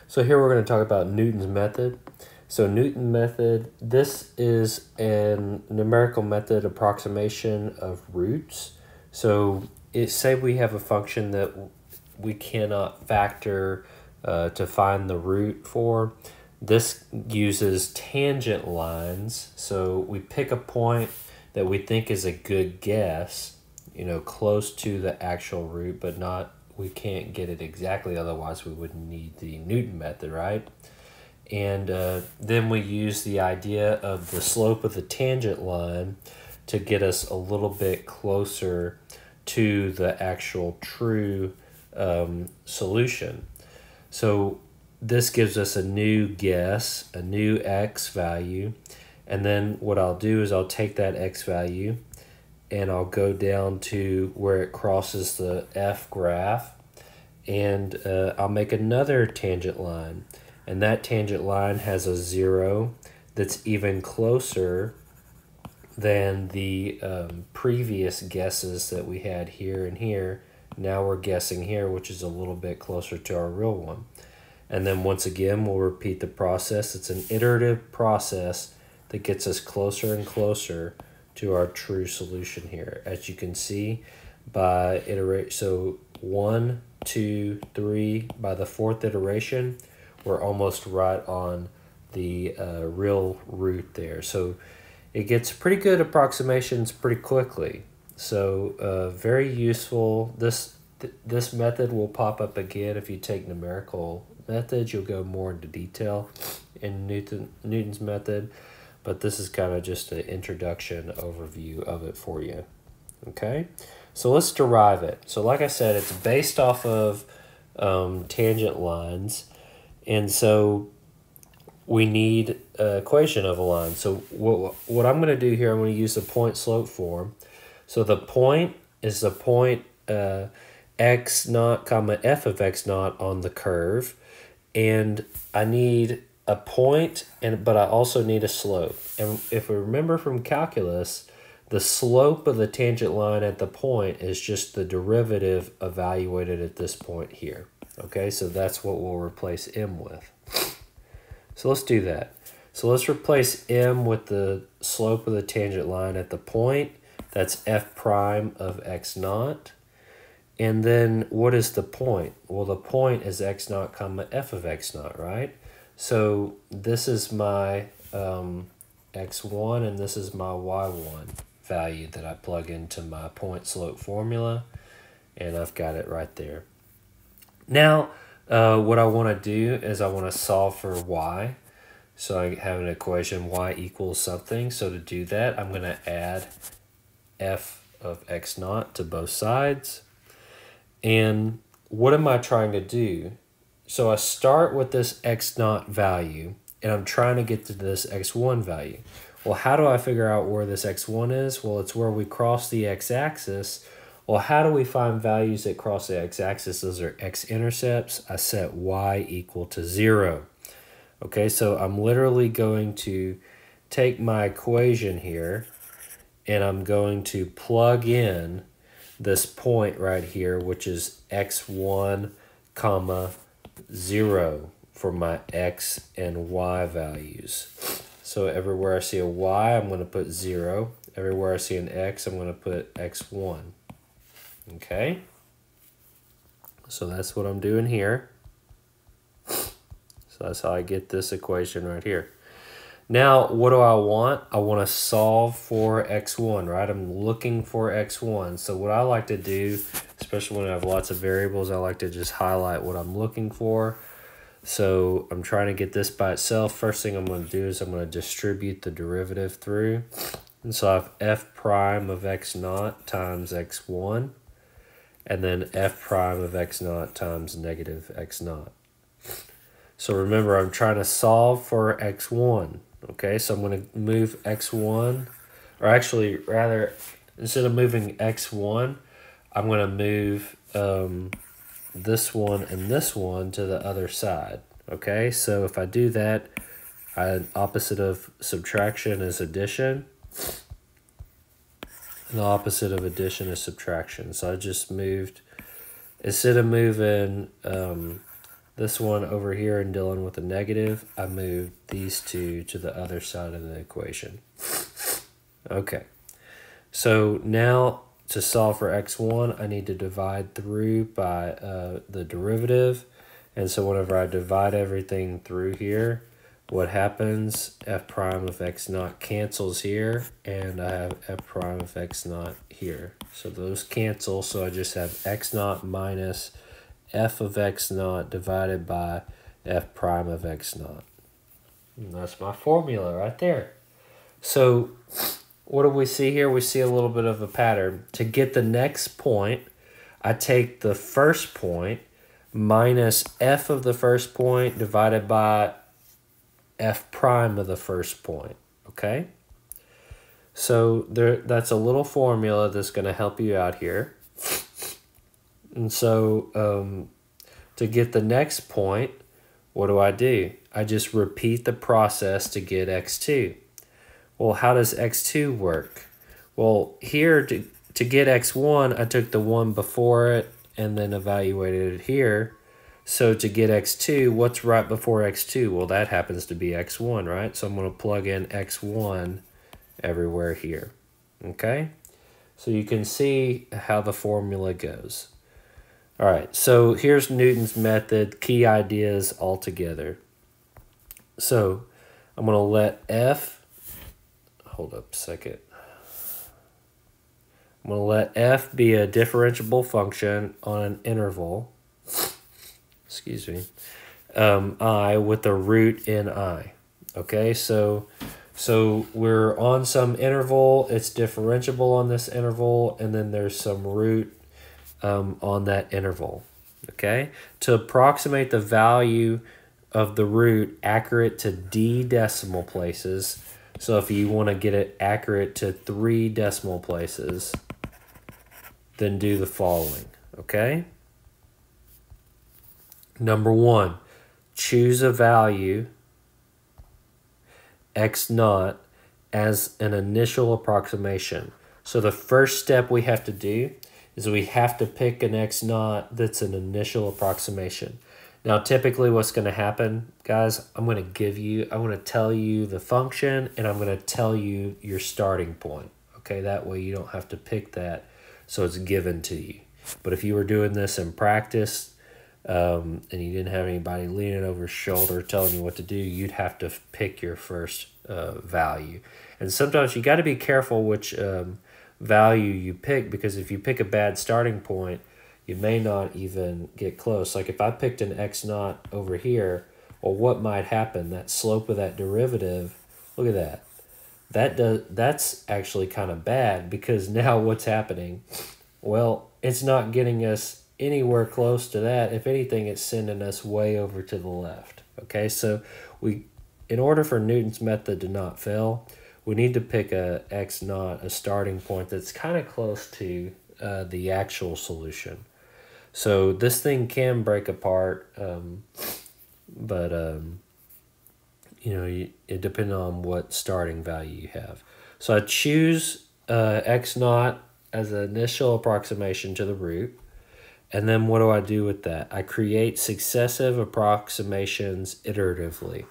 So here we're going to talk about Newton's method. So Newton's method, this is a numerical method approximation of roots. So say we have a function that we cannot factor to find the root for. This uses tangent lines. So we pick a point that we think is a good guess, close to the actual root, but not, we can't get it exactly, otherwise we would need the Newton method, right? And then we use the idea of the slope of the tangent line to get us a little bit closer to the actual true solution. So this gives us a new guess, a new x value, and then what I'll do is I'll take that x value and I'll go down to where it crosses the f graph, and I'll make another tangent line, and that tangent line has a 0 that's even closer than the previous guesses that we had here and here. Now we're guessing here, which is a little bit closer to our real one. And then once again, we'll repeat the process. It's an iterative process that gets us closer and closer to our true solution here. As you can see, by iterate, so 1, 2, 3, by the 4th iteration, we're almost right on the real root there. So it gets pretty good approximations pretty quickly. So very useful. This method will pop up again if you take numerical methods. You'll go more into detail in Newton's method, but this is kind of just an introduction overview of it for you. Okay, so let's derive it. So like I said, it's based off of tangent lines, and so we need an equation of a line. So what I'm going to do here, I'm going to use the point slope form. So the point is the point x naught comma f of x naught on the curve, and I need a point, but I also need a slope. And if we remember from calculus, the slope of the tangent line at the point is just the derivative evaluated at this point here. Okay, so that's what we'll replace m with. So let's do that. So let's replace m with the slope of the tangent line at the point. That's f prime of x naught. And then what is the point? Well, the point is x naught comma f of x naught, right? So this is my x1 and this is my y1 value that I plug into my point slope formula, and I've got it right there. Now, what I want to do is I want to solve for y. So I have an equation y equals something. So to do that, I'm going to add f of x naught to both sides. And what am I trying to do? So I start with this x naught value, and I'm trying to get to this x1 value. Well, how do I figure out where this x1 is? Well, it's where we cross the x-axis. Well, how do we find values that cross the x-axis? Those are x-intercepts. I set y equal to 0. Okay, so I'm literally going to take my equation here, and I'm going to plug in this point right here, which is x1 comma 0 for my x and y values. So everywhere I see a y, I'm going to put 0. Everywhere I see an x, I'm going to put x1. Okay? So that's what I'm doing here. So that's how I get this equation right here. Now, what do I want? I want to solve for x1, right? I'm looking for x1. So what I like to do, especially when I have lots of variables, I like to just highlight what I'm looking for. So I'm trying to get this by itself. First thing I'm going to do is I'm going to distribute the derivative through. And so I have f prime of x naught times x1, and then f prime of x naught times negative x naught. So remember, I'm trying to solve for x1. Okay, so I'm going to move x1, or actually, rather, instead of moving x1, I'm going to move this one and this one to the other side. Okay, so if I do that, opposite of subtraction is addition. And the opposite of addition is subtraction. So I just moved, instead of moving this one over here and dealing with a negative, I moved these two to the other side of the equation. Okay, so now to solve for x1, I need to divide through by the derivative. And so whenever I divide everything through here, what happens, f prime of x naught cancels here, and I have f prime of x naught here. So those cancel, so I just have x naught minus f of x naught divided by f prime of x naught. And that's my formula right there. So what do we see here? We see a little bit of a pattern. To get the next point, I take the first point minus f of the first point divided by f prime of the first point, okay? So that's a little formula that's going to help you out here. And so to get the next point, what do? I just repeat the process to get x2. Well, how does x2 work? Well, here to get x1, I took the one before it and then evaluated it here. So to get x2, what's right before x2? Well, that happens to be x1, right? So I'm going to plug in x1 everywhere here, okay? So you can see how the formula goes. All right, so here's Newton's method, key ideas all together. So I'm going to let f, hold up a second. I'm going to let f be a differentiable function on an interval, excuse me, I with a root in I. Okay, so we're on some interval, it's differentiable on this interval, and then there's some root on that interval. Okay, to approximate the value of the root accurate to d decimal places, so if you want to get it accurate to 3 decimal places, then do the following, okay? Number 1, choose a value, x naught, as an initial approximation. So the first step we have to do is we have to pick an x naught that's an initial approximation. Now, typically what's going to happen, guys, I'm going to tell you the function, and I'm going to tell you your starting point. Okay, that way you don't have to pick that, so it's given to you. But if you were doing this in practice, and you didn't have anybody leaning over your shoulder telling you what to do, you'd have to pick your first value. And sometimes you got to be careful which value you pick, because if you pick a bad starting point, you may not even get close. Like if I picked an x naught over here, well, what might happen? That slope of that derivative, look at that. That's actually kind of bad, because now what's happening? Well, it's not getting us anywhere close to that. If anything, it's sending us way over to the left. Okay, so in order for Newton's method to not fail, we need to pick a x naught, a starting point that's kind of close to the actual solution. So this thing can break apart, but you know, it depends on what starting value you have. So I choose x naught as an initial approximation to the root. And then what do I do with that? I create successive approximations iteratively,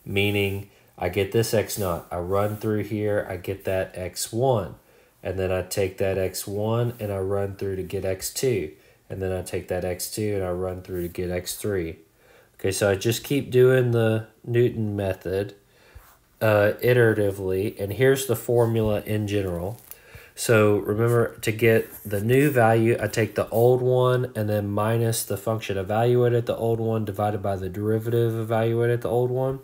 meaning I get this x naught, I run through here, I get that x1, and then I take that x1 and I run through to get x2, and then I take that x2 and I run through to get x3. Okay, so I just keep doing the Newton method iteratively, and here's the formula in general. So remember, to get the new value, I take the old one and then minus the function evaluated at the old one divided by the derivative evaluated at the old one.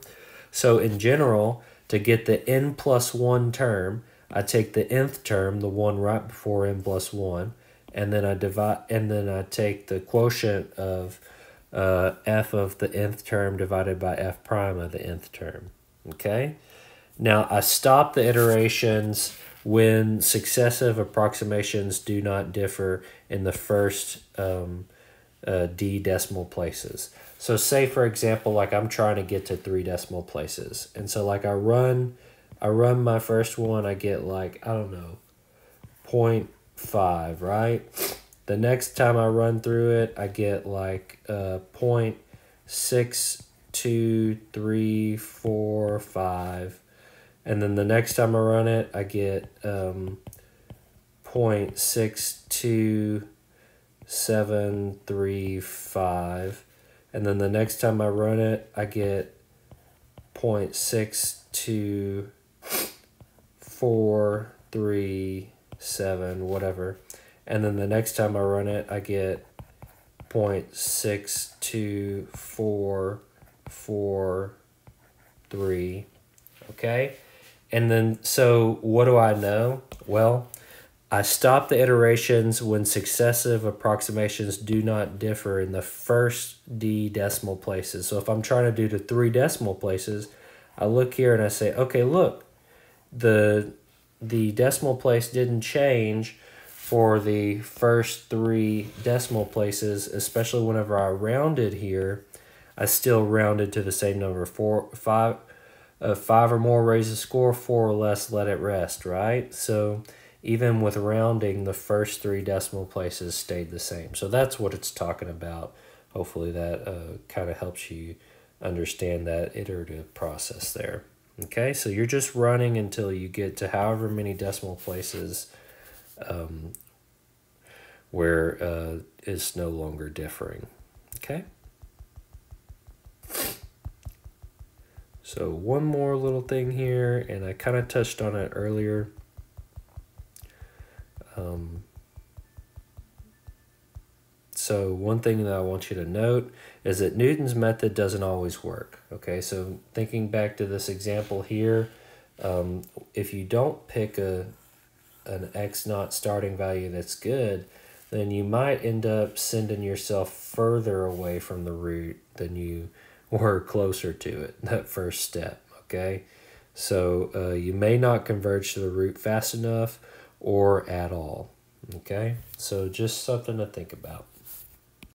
So in general, to get the n plus 1 term, I take the nth term, the one right before n plus 1, and then I take the quotient of f of the nth term divided by f prime of the nth term. Okay? Now I stop the iterations when successive approximations do not differ in the first d decimal places. So say, for example, like I'm trying to get to 3 decimal places. And so like I run my first one, I get like, I don't know, 0.5, right? The next time I run through it, I get like 0.5 6, 2, 3, 4, 5. And then the next time I run it, I get 0.62735. And then the next time I run it, I get 0.62437, whatever. And then the next time I run it, I get 0.62443. Okay? And then, so what do I know? Well, I stop the iterations when successive approximations do not differ in the first d decimal places. So if I'm trying to do the 3 decimal places, I look here and I say, okay, look, the decimal place didn't change for the first 3 decimal places, especially whenever I rounded here. I still rounded to the same number, 5 or more, raise the score, 4 or less, let it rest, right? So even with rounding, the first 3 decimal places stayed the same. So that's what it's talking about. Hopefully that kind of helps you understand that iterative process there. Okay, so you're just running until you get to however many decimal places where it's no longer differing. Okay. So one more little thing here, and I kind of touched on it earlier. So one thing that I want you to note is that Newton's method doesn't always work. Okay, so thinking back to this example here, if you don't pick an x0 starting value that's good, then you might end up sending yourself further away from the root than you were closer to it, that first step, okay? So you may not converge to the root fast enough or at all, okay? So just something to think about.